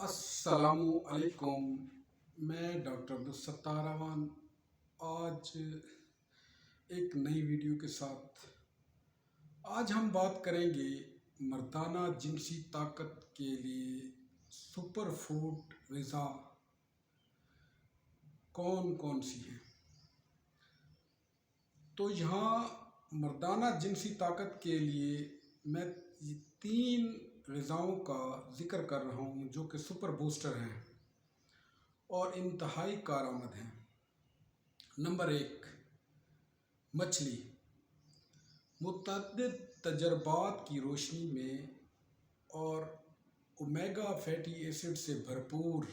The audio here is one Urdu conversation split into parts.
السلام علیکم، میں ڈاکٹر عبدالستار اعوان آج ایک نئی ویڈیو کے ساتھ آج ہم بات کریں گے مردانہ جنسی طاقت کے لیے سپر فوڈ غذا کون کون سی ہیں۔ تو یہاں مردانہ جنسی طاقت کے لیے میں 3 غذاؤں کا ذکر کر رہا ہوں جو کہ سپر بوسٹر ہیں اور انتہائی کارآمد ہیں۔ نمبر 1، مچھلی۔ متعدد تجربات کی روشنی میں اور اومیگا فیٹی ایسڈ سے بھرپور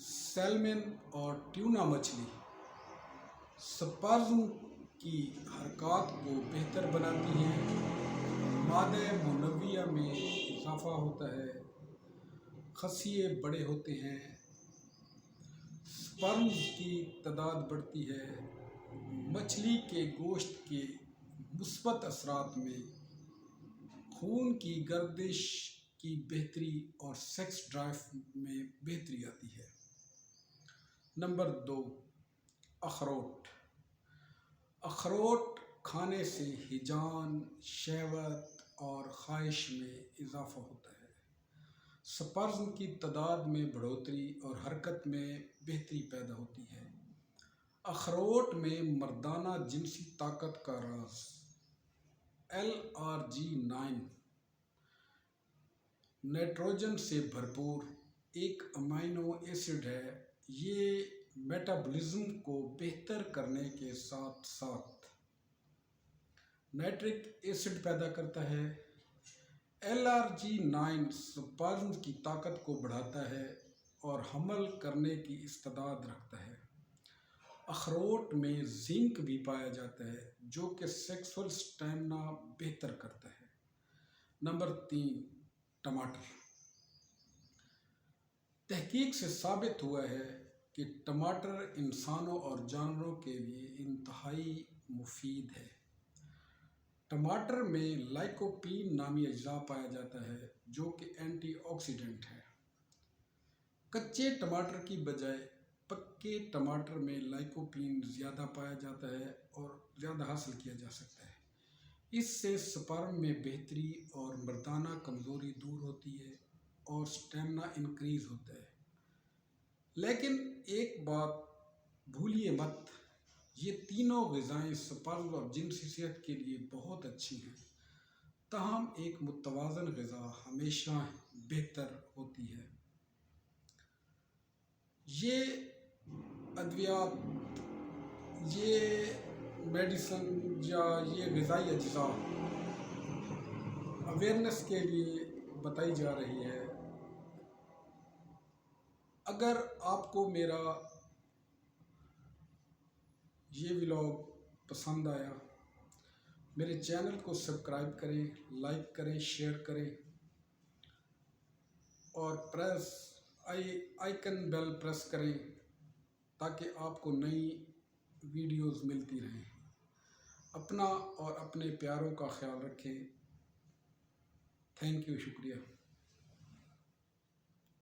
سیلمن اور ٹیونا مچھلی سپرم کی حرکات کو بہتر بناتی ہیں، مادہ منویہ میں اضافہ ہوتا ہے، خصیے بڑے ہوتے ہیں، سپرمز کی تعداد بڑھتی ہے، مچھلی کے گوشت کے مثبت اثرات میں خون کی گردش کی بہتری اور سیکس ڈرائیو میں بہتری آتی ہے۔ نمبر 2، اخروٹ۔ اخروٹ کھانے سے ہیجان، شہوت اور خواہش میں اضافہ ہوتا ہے، سپرم کی تعداد میں بڑھوتری اور حرکت میں بہتری پیدا ہوتی ہے۔ اخروٹ میں مردانہ جنسی طاقت کا راز LRG9 نائٹروجن سے بھرپور ایک امینو ایسڈ ہے۔ یہ میٹابولزم کو بہتر کرنے کے ساتھ ساتھ نائٹرک ایسڈ پیدا کرتا ہے۔ LRG9 سپرم کی طاقت کو بڑھاتا ہے اور حمل کرنے کی استعداد رکھتا ہے۔ اخروٹ میں زنک بھی پایا جاتا ہے جو کہ سیکسول اسٹیمنا بہتر کرتا ہے۔ نمبر 3، ٹماٹر۔ تحقیق سے ثابت ہوا ہے کہ ٹماٹر انسانوں اور جانوروں کے لیے انتہائی مفید ہے۔ ٹماٹر میں لائکوپین نامی اجزاء پایا جاتا ہے جو کہ اینٹی آکسیڈنٹ ہے۔ کچے ٹماٹر کی بجائے پکے ٹماٹر میں لائکوپین زیادہ پایا جاتا ہے اور زیادہ حاصل کیا جا سکتا ہے۔ اس سے سپرم میں بہتری اور مردانہ کمزوری دور ہوتی ہے اور سٹیمنا انکریز ہوتا ہے۔ لیکن ایک بات بھولیے مت، یہ تینوں غذائیں سپرم اور جنسی صحت کے لیے بہت اچھی ہیں، تاہم ایک متوازن غذا ہمیشہ بہتر ہوتی ہے۔ یہ ادویات، یہ میڈیسن یا یہ غذائی اجزاء اویئرنیس کے لیے بتائی جا رہی ہے۔ اگر آپ کو میرا یہ ولاگ پسند آیا، میرے چینل کو سبسکرائب کریں، لائک کریں، شیئر کریں اور آئیکن بیل پریس کریں تاکہ آپ کو نئی ویڈیوز ملتی رہیں۔ اپنا اور اپنے پیاروں کا خیال رکھیں۔ تھینک یو، شکریہ۔